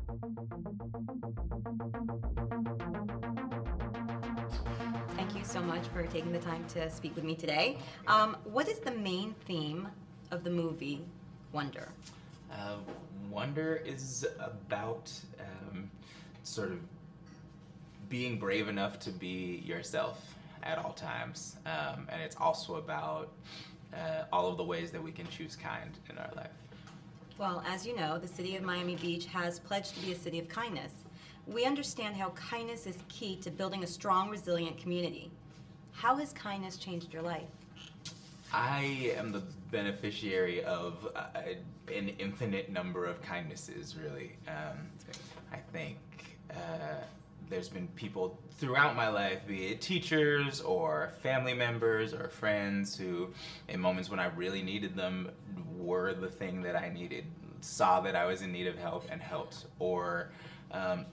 Thank you so much for taking the time to speak with me today. What is the main theme of the movie Wonder? Uh, Wonder is about sort of being brave enough to be yourself at all times. And it's also about all of the ways that we can choose kind in our life. Well, as you know, the city of Miami Beach has pledged to be a city of kindness. We understand how kindness is key to building a strong, resilient community. How has kindness changed your life? I am the beneficiary of an infinite number of kindnesses, really. I think there's been people throughout my life, be it teachers or family members or friends, who, in moments when I really needed them, were the thing that I needed, saw that I was in need of help and helped, or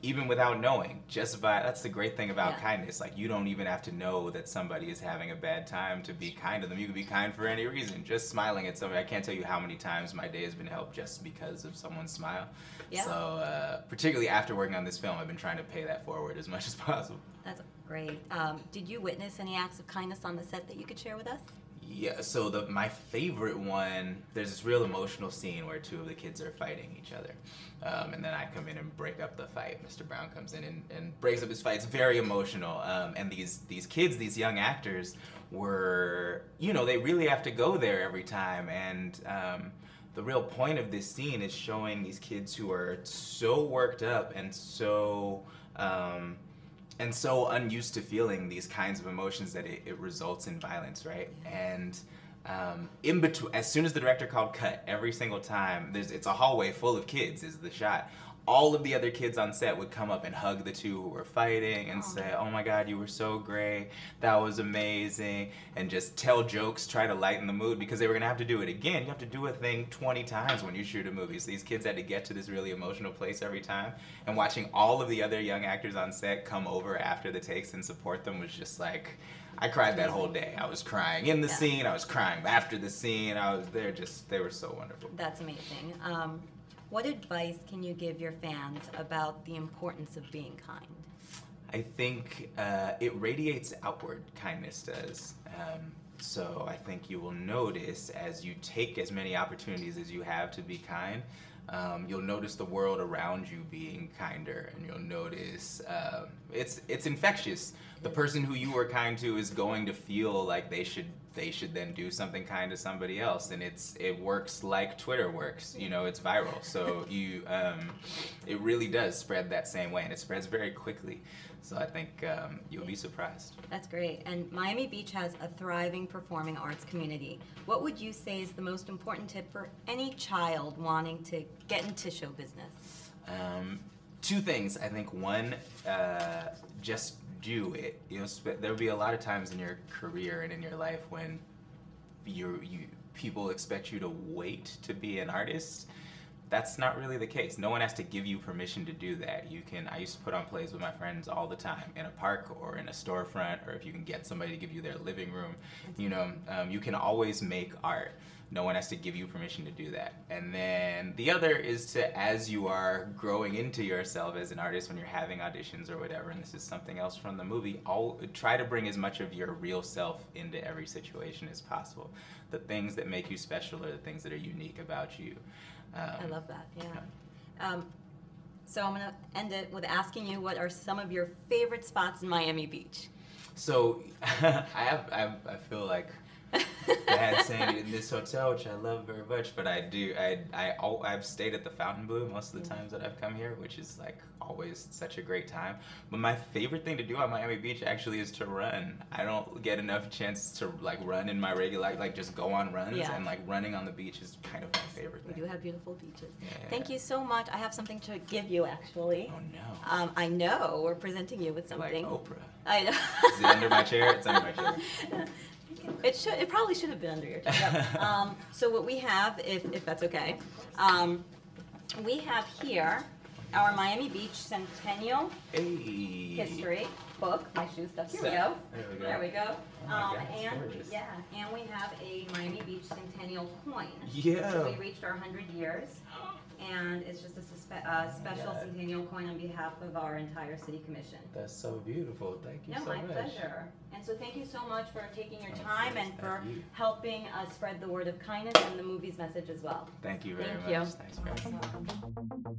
even without knowing, just by, that's the great thing about kindness. Like, you don't even have to know that somebody is having a bad time to be kind to them. You can be kind for any reason, just smiling at somebody. I can't tell you how many times my day has been helped just because of someone's smile. Yeah. So particularly after working on this film, I've been trying to pay that forward as much as possible. That's great. Did you witness any acts of kindness on the set that you could share with us? Yeah, so my favorite one, there's this real emotional scene where two of the kids are fighting each other. And then I come in and break up the fight. Mr. Brown comes in and breaks up his fight. It's very emotional. And these kids, these young actors, were, they really have to go there every time. And the real point of this scene is showing these kids who are so worked up and so unused to feeling these kinds of emotions that it results in violence, right? And in between, as soon as the director called cut, every single time, it's a hallway full of kids is the shot. All of the other kids on set would come up and hug the two who were fighting and say, "Oh my God, you were so great, that was amazing," and just tell jokes, try to lighten the mood, because they were gonna have to do it again. You have to do a thing 20 times when you shoot a movie. So these kids had to get to this really emotional place every time, and watching all of the other young actors on set come over after the takes and support them was just like, I cried that whole day. I was crying in the scene, I was crying after the scene. They were so wonderful. That's amazing. What advice can you give your fans about the importance of being kind? I think it radiates outward, kindness does. So I think you will notice, as you take as many opportunities as you have to be kind, you'll notice the world around you being kinder, and you'll notice it's infectious. The person who you were kind to is going to feel like they should then do something kind to somebody else, and it works like Twitter works. It's viral. So it really does spread that same way, and it spreads very quickly. So I think you'll be surprised. That's great. And Miami Beach has a thriving performing arts community. What would you say is the most important tip for any child wanting to get into show business? Two things. I think one, just do it. There'll be a lot of times in your career and in your life when people expect you to wait to be an artist. That's not really the case. No one has to give you permission to do that. I used to put on plays with my friends all the time, in a park or in a storefront, or if you can get somebody to give you their living room. You can always make art. No one has to give you permission to do that. And then the other is to, as you are growing into yourself as an artist, when you're having auditions or whatever, and this is something else from the movie, try to bring as much of your real self into every situation as possible. The things that make you special are the things that are unique about you. I love that, yeah. So I'm going to end it with asking you, what are some of your favorite spots in Miami Beach? So I feel like bad saying it in this hotel, which I love very much, but I've stayed at the Fountain Blue most of the times that I've come here, which is like always such a great time. But my favorite thing to do on Miami Beach actually is to run. I don't get enough chance to like run in my regular, like just go on runs, and like running on the beach is kind of my favorite thing. We do have beautiful beaches. Yeah. Thank you so much. I have something to give you, actually. Oh no. I know, we're presenting you with something. Like Oprah. I know. Is it under my chair? It's under my chair. It probably should have been under your chair. So what we have, if that's okay, we have here our Miami Beach Centennial History book. My shoe stuff. Here we go. There we go. Oh my God, and gorgeous. and we have a Miami Beach Centennial coin. Yeah. So we reached our 100 years, and it's just a special centennial coin on behalf of our entire city commission. That's so beautiful. Thank you so much. No, my pleasure. And so thank you so much for taking your time and for helping us spread the word of kindness and the movie's message as well. Thank you very much. Thank you. Thanks for having me.